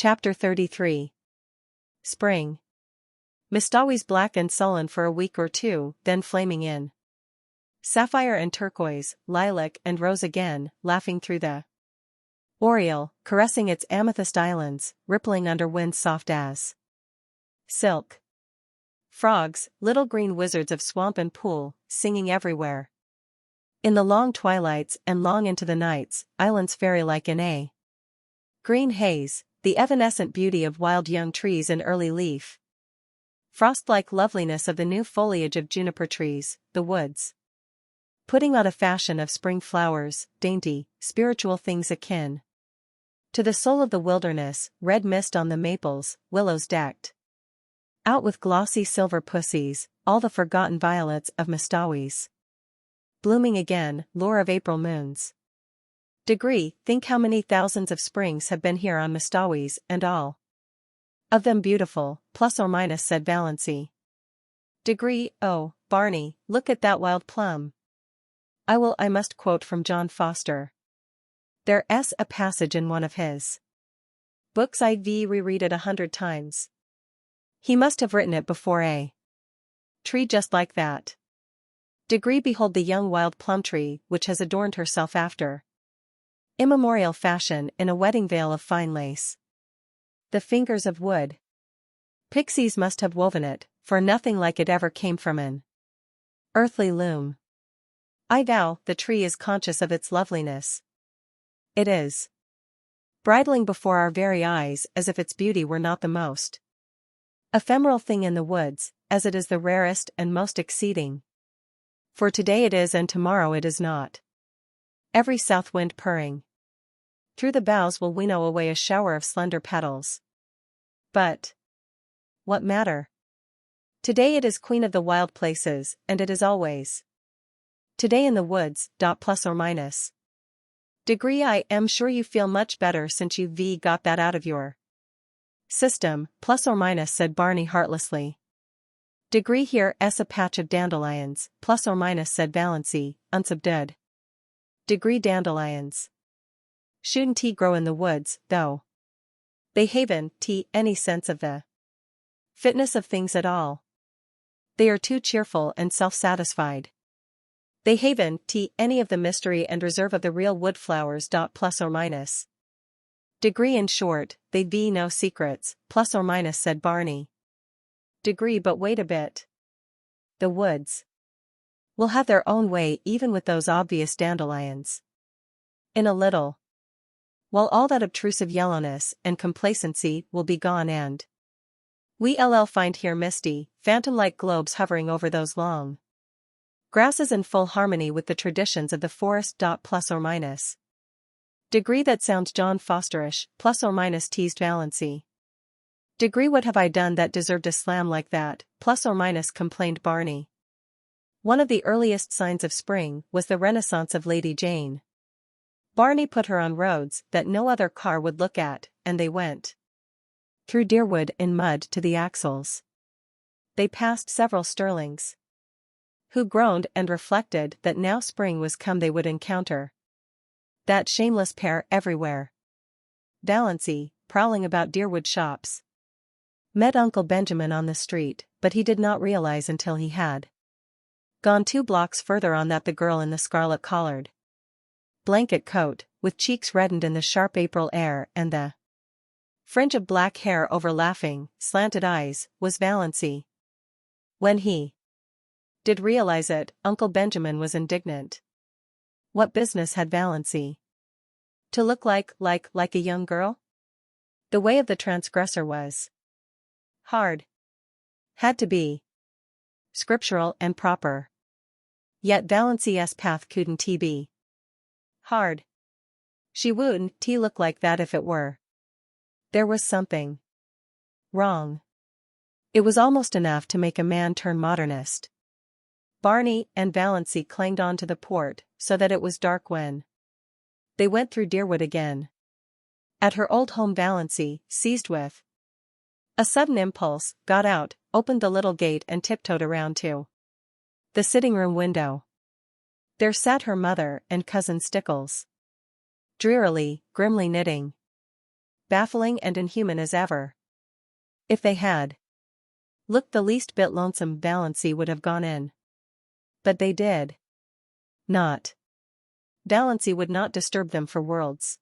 Chapter 33. Spring. Mistawi's black and sullen for a week or two, then flaming in. Sapphire and turquoise, lilac and rose again, laughing through the Oriole, caressing its amethyst islands, rippling under winds soft as silk. Frogs, little green wizards of swamp and pool, singing everywhere. In the long twilights and long into the nights, islands fairy-like in a green haze, the evanescent beauty of wild young trees in early leaf. Frost-like loveliness of the new foliage of juniper trees, the woods putting on a fashion of spring flowers, dainty, spiritual things akin to the soul of the wilderness, red mist on the maples, willows decked out with glossy silver pussies, all the forgotten violets of Mistawi's blooming again, lure of April moons. Degree, think how many thousands of springs have been here on Mistawi's, and all of them beautiful, plus or minus, said Valancy. Degree, oh, Barney, look at that wild plum. I must quote from John Foster. There's a passage in one of his books I'd reread it 100 times. He must have written it before a tree just like that. Degree, behold the young wild plum tree which has adorned herself after immemorial fashion in a wedding veil of fine lace. The fingers of wood pixies must have woven it, for nothing like it ever came from an earthly loom. I vow, the tree is conscious of its loveliness. It is bridling before our very eyes as if its beauty were not the most ephemeral thing in the woods, as it is the rarest and most exceeding. For today it is and tomorrow it is not. Every south wind purring through the boughs will winnow away a shower of slender petals. But what matter? Today it is queen of the wild places, and it is always today in the woods, plus or minus. Degree, I am sure you feel much better since you got that out of your system, plus or minus, said Barney heartlessly. Degree, here's a patch of dandelions, plus or minus, said Valancy, unsubdued. Degree, dandelions shouldn't grow in the woods, though. They haven't any sense of the fitness of things at all. They are too cheerful and self-satisfied. They haven't any of the mystery and reserve of the real wood flowers, plus or minus. Degree, in short, they be no secrets, plus or minus, said Barney. Degree, but wait a bit. The woods will have their own way even with those obvious dandelions. In a little while all that obtrusive yellowness and complacency will be gone, and we'll find here misty, phantom-like globes hovering over those long grasses in full harmony with the traditions of the forest. Plus or minus. Degree, that sounds John Fosterish, plus or minus, teased Valancy. Degree, what have I done that deserved a slam like that, plus or minus, complained Barney. One of the earliest signs of spring was the renaissance of Lady Jane. Barney put her on roads that no other car would look at, and they went through Deerwood in mud to the axles. They passed several Sterlings, who groaned and reflected that now spring was come they would encounter that shameless pair everywhere. Valancy, prowling about Deerwood shops, met Uncle Benjamin on the street, but he did not realize until he had gone 2 blocks further on that the girl in the scarlet collared blanket coat, with cheeks reddened in the sharp April air and the fringe of black hair over laughing, slanted eyes, was Valancy. When he did realize it, Uncle Benjamin was indignant. What business had Valancy to look like a young girl? The way of the transgressor was hard. Had to be scriptural and proper. Yet Valancy's path couldn't be hard. She wouldn't look like that if it were. There was something wrong. It was almost enough to make a man turn modernist. Barney and Valancy clanged on to the port, so that it was dark when they went through Deerwood again. At her old home, Valancy, seized with a sudden impulse, got out, opened the little gate and tiptoed around to the sitting-room window. There sat her mother and Cousin Stickles, drearily, grimly knitting. baffling and inhuman as ever. If they had looked the least bit lonesome, Valancy would have gone in. But they did not. Valancy would not disturb them for worlds.